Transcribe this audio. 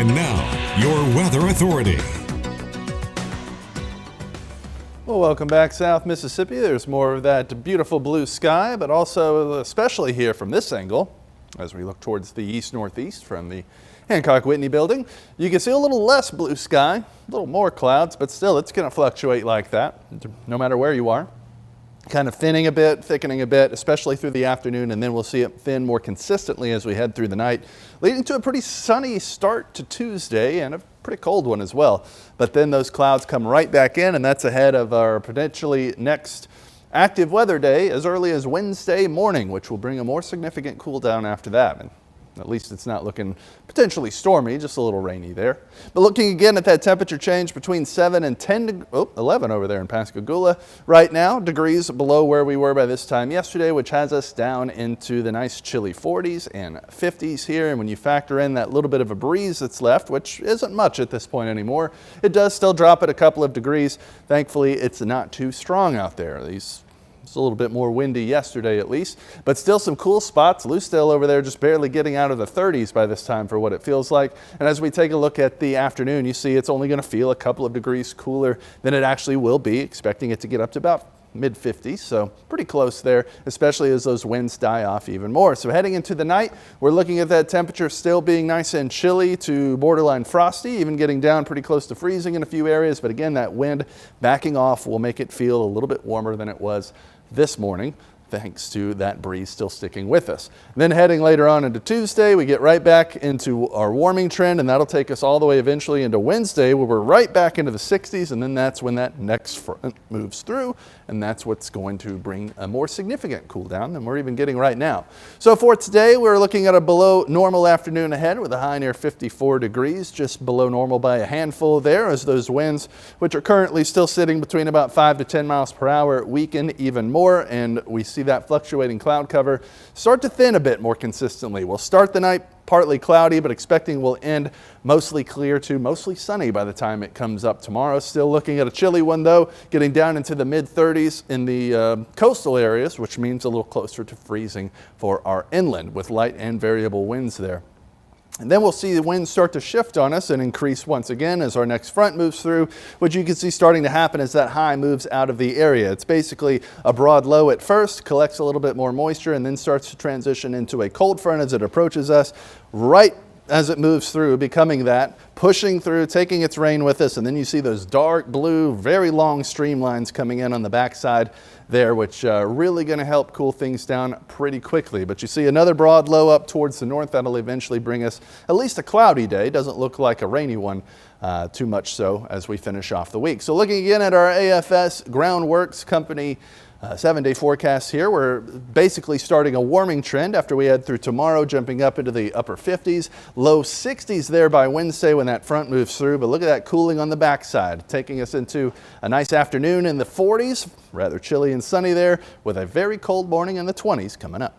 And now, your weather authority. Well, welcome back, South Mississippi. There's more of that beautiful blue sky, but also especially here from this angle, as we look towards the east-northeast from the Hancock-Whitney building, you can see a little less blue sky, a little more clouds, but still it's going to fluctuate like that no matter where you are. Kind of thinning a bit, thickening a bit, especially through the afternoon, and then we'll see it thin more consistently as we head through the night, leading to a pretty sunny start to Tuesday and a pretty cold one as well. But then those clouds come right back in, and that's ahead of our potentially next active weather day as early as Wednesday morning, which will bring a more significant cool down after that. And at least it's not looking potentially stormy, just a little rainy there. But looking again at that temperature change between 7 and 11 over there in Pascagoula right now, degrees below where we were by this time yesterday, which has us down into the nice chilly 40s and 50s here. And when you factor in that little bit of a breeze that's left, which isn't much at this point anymore, it does still drop it a couple of degrees. Thankfully, it's not too strong out there. It's a little bit more windy yesterday at least, but still some cool spots. Lucedale over there just barely getting out of the 30s by this time for what it feels like. And as we take a look at the afternoon, you see it's only going to feel a couple of degrees cooler than it actually will be, expecting it to get up to about mid-50s, so pretty close there, especially as those winds die off even more. So heading into the night, we're looking at that temperature still being nice and chilly to borderline frosty, even getting down pretty close to freezing in a few areas. But again, that wind backing off will make it feel a little bit warmer than it was this morning, thanks to that breeze still sticking with us. Then heading later on into Tuesday, we get right back into our warming trend, and that'll take us all the way eventually into Wednesday, where we're right back into the 60s, and then that's when that next front moves through, and that's what's going to bring a more significant cool down than we're even getting right now. So for today, we're looking at a below normal afternoon ahead with a high near 54 degrees, just below normal by a handful there, as those winds, which are currently still sitting between about 5 to 10 miles per hour, weaken even more, and we see that fluctuating cloud cover start to thin a bit more consistently. We'll start the night partly cloudy, but expecting we'll end mostly clear to mostly sunny by the time it comes up tomorrow. Still looking at a chilly one though, getting down into the mid-30s in the coastal areas, which means a little closer to freezing for our inland with light and variable winds there. And then we'll see the winds start to shift on us and increase once again as our next front moves through, which you can see starting to happen as that high moves out of the area. It's basically a broad low at first, collects a little bit more moisture, and then starts to transition into a cold front as it approaches us, right as it moves through, becoming that, pushing through, taking its rain with us, and then you see those dark blue, very long streamlines coming in on the backside there, which really going to help cool things down pretty quickly. But you see another broad low up towards the north. That'll eventually bring us at least a cloudy day. Doesn't look like a rainy one too much so as we finish off the week. So looking again at our AFS Groundworks Company 7-day forecast here, we're basically starting a warming trend after we head through tomorrow, jumping up into the upper 50s, low 60s there by Wednesday when that front moves through. But look at that cooling on the backside, taking us into a nice afternoon in the 40s, rather chilly and sunny there, with a very cold morning in the 20s coming up.